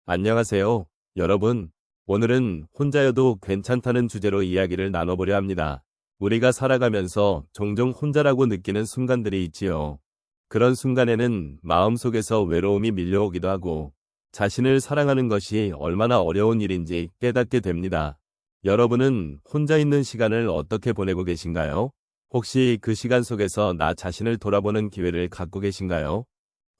안녕하세요, 여러분. 오늘은 혼자여도 괜찮다는 주제로 이야기를 나눠보려 합니다. 우리가 살아가면서 종종 혼자라고 느끼는 순간들이 있지요. 그런 순간에는 마음속에서 외로움이 밀려오기도 하고 자신을 사랑하는 것이 얼마나 어려운 일인지 깨닫게 됩니다. 여러분은 혼자 있는 시간을 어떻게 보내고 계신가요? 혹시 그 시간 속에서 나 자신을 돌아보는 기회를 갖고 계신가요?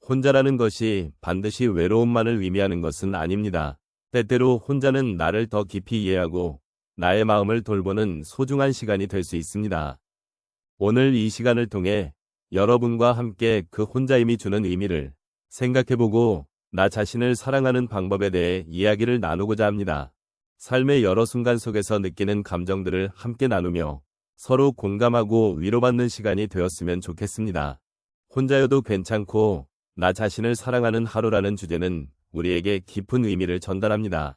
혼자라는 것이 반드시 외로움만을 의미하는 것은 아닙니다. 때때로 혼자는 나를 더 깊이 이해하고 나의 마음을 돌보는 소중한 시간이 될 수 있습니다. 오늘 이 시간을 통해 여러분과 함께 그 혼자임이 주는 의미를 생각해보고 나 자신을 사랑하는 방법에 대해 이야기를 나누고자 합니다. 삶의 여러 순간 속에서 느끼는 감정들을 함께 나누며 서로 공감하고 위로받는 시간이 되었으면 좋겠습니다. 혼자여도 괜찮고 나 자신을 사랑하는 하루라는 주제는 우리에게 깊은 의미를 전달합니다.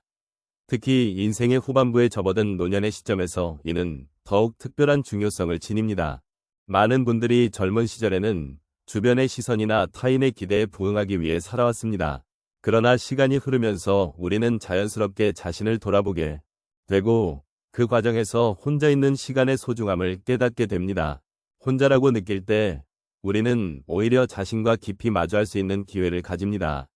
특히 인생의 후반부에 접어든 노년의 시점에서 이는 더욱 특별한 중요성을 지닙니다. 많은 분들이 젊은 시절에는 주변의 시선이나 타인의 기대에 부응하기 위해 살아왔습니다. 그러나 시간이 흐르면서 우리는 자연스럽게 자신을 돌아보게 되고 그 과정에서 혼자 있는 시간의 소중함을 깨닫게 됩니다. 혼자라고 느낄 때 우리는 오히려 자신과 깊이 마주할 수 있는 기회를 가집니다.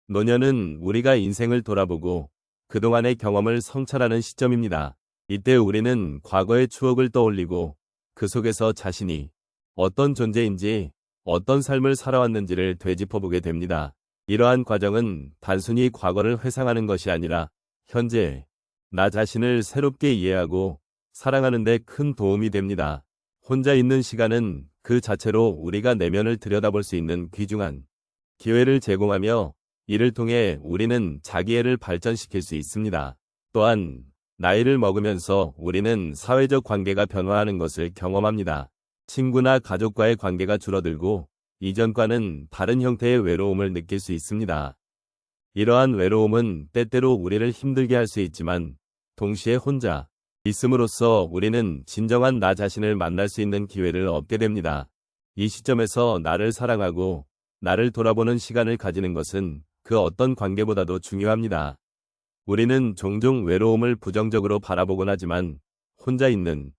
노년은 우리가 인생을 돌아보고 그동안의 경험을 성찰하는 시점입니다. 이때 우리는 과거의 추억을 떠올리고 그 속에서 자신이 어떤 존재인지 어떤 삶을 살아왔는지를 되짚어보게 됩니다. 이러한 과정은 단순히 과거를 회상하는 것이 아니라 현재 나 자신을 새롭게 이해하고 사랑하는 데 큰 도움이 됩니다. 혼자 있는 시간은 그 자체로 우리가 내면을 들여다볼 수 있는 귀중한 기회를 제공하며 이를 통해 우리는 자기애를 발전시킬 수 있습니다. 또한 나이를 먹으면서 우리는 사회적 관계가 변화하는 것을 경험합니다. 친구나 가족과의 관계가 줄어들고 이전과는 다른 형태의 외로움을 느낄 수 있습니다. 이러한 외로움은 때때로 우리를 힘들게 할 수 있지만 동시에 혼자 있음으로써 우리는 진정한 나 자신을 만날 수 있는 기회를 얻게 됩니다. 이 시점에서 나를 사랑하고 나를 돌아보는 시간을 가지는 것은 그 어떤 관계보다도 중요합니다. 우리는 종종 외로움을 부정적으로 바라보곤 하지만 혼자 있는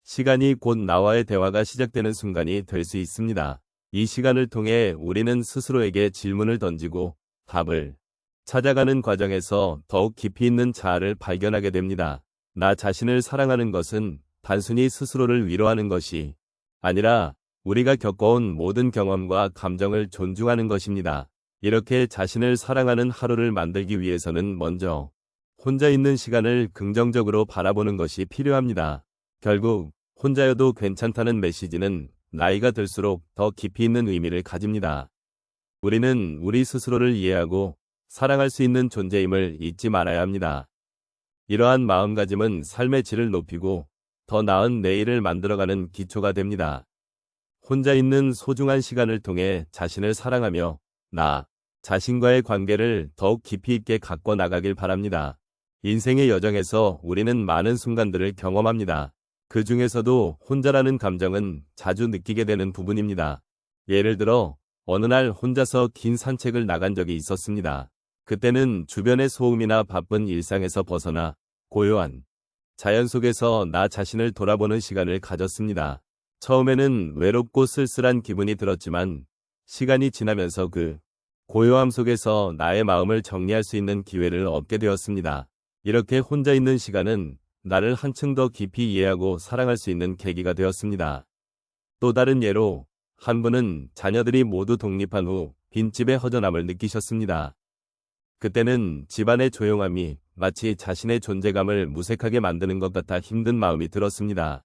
시간이 곧 나와의 대화가 시작되는 순간이 될 수 있습니다. 이 시간을 통해 우리는 스스로에게 질문을 던지고 답을 찾아가는 과정에서 더욱 깊이 있는 자아를 발견하게 됩니다. 나 자신을 사랑하는 것은 단순히 스스로를 위로하는 것이 아니라 우리가 겪어온 모든 경험과 감정을 존중하는 것입니다. 이렇게 자신을 사랑하는 하루를 만들기 위해서는 먼저 혼자 있는 시간을 긍정적으로 바라보는 것이 필요합니다. 결국 혼자여도 괜찮다는 메시지는 나이가 들수록 더 깊이 있는 의미를 가집니다. 우리는 우리 스스로를 이해하고 사랑할 수 있는 존재임을 잊지 말아야 합니다. 이러한 마음가짐은 삶의 질을 높이고 더 나은 내일을 만들어가는 기초가 됩니다. 혼자 있는 소중한 시간을 통해 자신을 사랑하며 나 자신과의 관계를 더욱 깊이 있게 갖고 나가길 바랍니다. 인생의 여정에서 우리는 많은 순간들을 경험합니다. 그 중에서도 혼자라는 감정은 자주 느끼게 되는 부분입니다. 예를 들어 어느 날 혼자서 긴 산책을 나간 적이 있었습니다. 그때는 주변의 소음이나 바쁜 일상에서 벗어나 고요한 자연 속에서 나 자신을 돌아보는 시간을 가졌습니다. 처음에는 외롭고 쓸쓸한 기분이 들었지만 시간이 지나면서 그 고요함 속에서 나의 마음을 정리할 수 있는 기회를 얻게 되었습니다. 이렇게 혼자 있는 시간은 나를 한층 더 깊이 이해하고 사랑할 수 있는 계기가 되었습니다. 또 다른 예로 한 분은 자녀들이 모두 독립한 후 빈집의 허전함을 느끼셨습니다. 그때는 집안의 조용함이 마치 자신의 존재감을 무색하게 만드는 것 같아 힘든 마음이 들었습니다.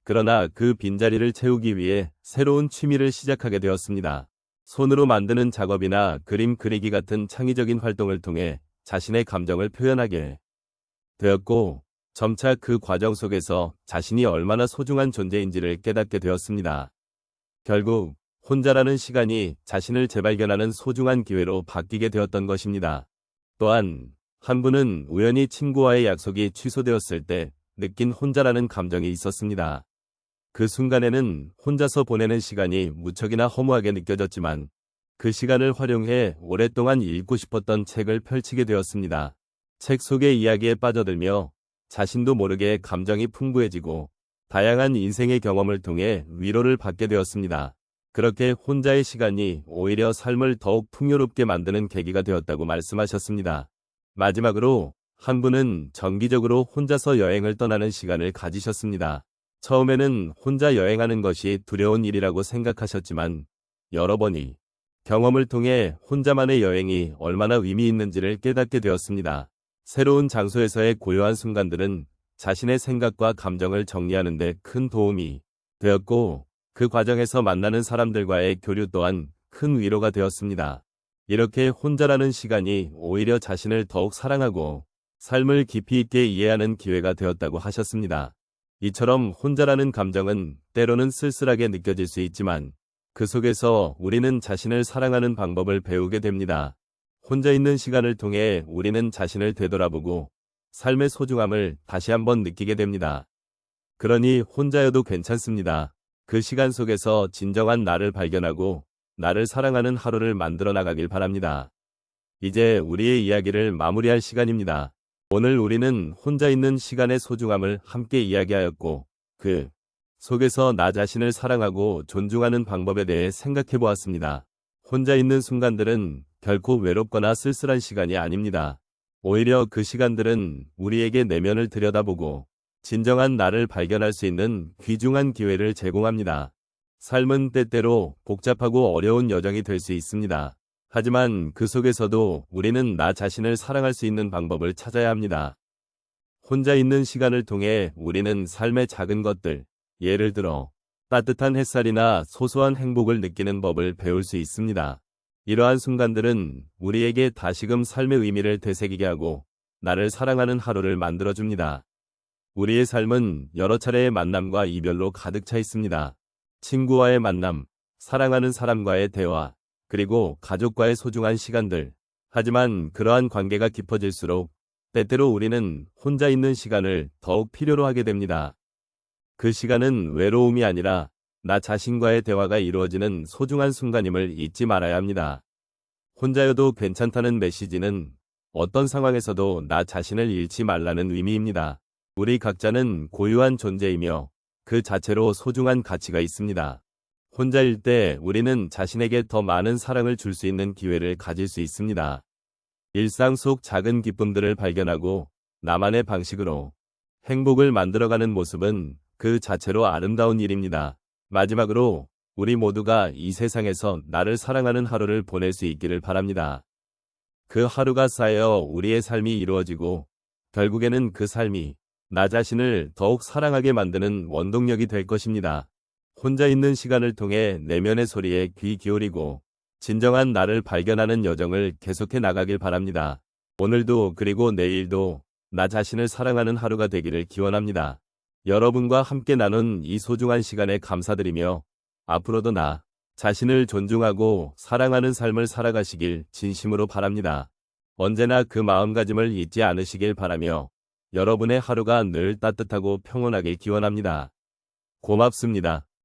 그러나 그 빈자리를 채우기 위해 새로운 취미를 시작하게 되었습니다. 손으로 만드는 작업이나 그림 그리기 같은 창의적인 활동을 통해 자신의 감정을 표현하게 되었고 점차 그 과정 속에서 자신이 얼마나 소중한 존재인지를 깨닫게 되었습니다. 결국 혼자라는 시간이 자신을 재발견하는 소중한 기회로 바뀌게 되었던 것입니다. 또한 한 분은 우연히 친구와의 약속이 취소되었을 때 느낀 혼자라는 감정이 있었습니다. 그 순간에는 혼자서 보내는 시간이 무척이나 허무하게 느껴졌지만 그 시간을 활용해 오랫동안 읽고 싶었던 책을 펼치게 되었습니다. 책 속의 이야기에 빠져들며 자신도 모르게 감정이 풍부해지고 다양한 인생의 경험을 통해 위로를 받게 되었습니다. 그렇게 혼자의 시간이 오히려 삶을 더욱 풍요롭게 만드는 계기가 되었다고 말씀하셨습니다. 마지막으로 한 분은 정기적으로 혼자서 여행을 떠나는 시간을 가지셨습니다. 처음에는 혼자 여행하는 것이 두려운 일이라고 생각하셨지만 여러 번의 경험을 통해 혼자만의 여행이 얼마나 의미 있는지를 깨닫게 되었습니다. 새로운 장소에서의 고요한 순간들은 자신의 생각과 감정을 정리하는 데 큰 도움이 되었고, 그 과정에서 만나는 사람들과의 교류 또한 큰 위로가 되었습니다. 이렇게 혼자라는 시간이 오히려 자신을 더욱 사랑하고 삶을 깊이 있게 이해하는 기회가 되었다고 하셨습니다. 이처럼 혼자라는 감정은 때로는 쓸쓸하게 느껴질 수 있지만 그 속에서 우리는 자신을 사랑하는 방법을 배우게 됩니다. 혼자 있는 시간을 통해 우리는 자신을 되돌아보고 삶의 소중함을 다시 한번 느끼게 됩니다. 그러니 혼자여도 괜찮습니다. 그 시간 속에서 진정한 나를 발견하고 나를 사랑하는 하루를 만들어 나가길 바랍니다. 이제 우리의 이야기를 마무리할 시간입니다. 오늘 우리는 혼자 있는 시간의 소중함을 함께 이야기하였고, 그 속에서 나 자신을 사랑하고 존중하는 방법에 대해 생각해 보았습니다. 혼자 있는 순간들은 결코 외롭거나 쓸쓸한 시간이 아닙니다. 오히려 그 시간들은 우리에게 내면을 들여다보고 진정한 나를 발견할 수 있는 귀중한 기회를 제공합니다. 삶은 때때로 복잡하고 어려운 여정이 될 수 있습니다. 하지만 그 속에서도 우리는 나 자신을 사랑할 수 있는 방법을 찾아야 합니다. 혼자 있는 시간을 통해 우리는 삶의 작은 것들, 예를 들어 따뜻한 햇살이나 소소한 행복을 느끼는 법을 배울 수 있습니다. 이러한 순간들은 우리에게 다시금 삶의 의미를 되새기게 하고 나를 사랑하는 하루를 만들어줍니다. 우리의 삶은 여러 차례의 만남과 이별로 가득 차 있습니다. 친구와의 만남, 사랑하는 사람과의 대화, 그리고 가족과의 소중한 시간들. 하지만 그러한 관계가 깊어질수록 때때로 우리는 혼자 있는 시간을 더욱 필요로 하게 됩니다. 그 시간은 외로움이 아니라 나 자신과의 대화가 이루어지는 소중한 순간임을 잊지 말아야 합니다. 혼자여도 괜찮다는 메시지는 어떤 상황에서도 나 자신을 잃지 말라는 의미입니다. 우리 각자는 고유한 존재이며 그 자체로 소중한 가치가 있습니다. 혼자일 때 우리는 자신에게 더 많은 사랑을 줄 수 있는 기회를 가질 수 있습니다. 일상 속 작은 기쁨들을 발견하고 나만의 방식으로 행복을 만들어가는 모습은 그 자체로 아름다운 일입니다. 마지막으로 우리 모두가 이 세상에서 나를 사랑하는 하루를 보낼 수 있기를 바랍니다. 그 하루가 쌓여 우리의 삶이 이루어지고 결국에는 그 삶이 나 자신을 더욱 사랑하게 만드는 원동력이 될 것입니다. 혼자 있는 시간을 통해 내면의 소리에 귀 기울이고 진정한 나를 발견하는 여정을 계속해 나가길 바랍니다. 오늘도 그리고 내일도 나 자신을 사랑하는 하루가 되기를 기원합니다. 여러분과 함께 나눈 이 소중한 시간에 감사드리며 앞으로도 나 자신을 존중하고 사랑하는 삶을 살아가시길 진심으로 바랍니다. 언제나 그 마음가짐을 잊지 않으시길 바라며 여러분의 하루가 늘 따뜻하고 평온하게 기원합니다. 고맙습니다.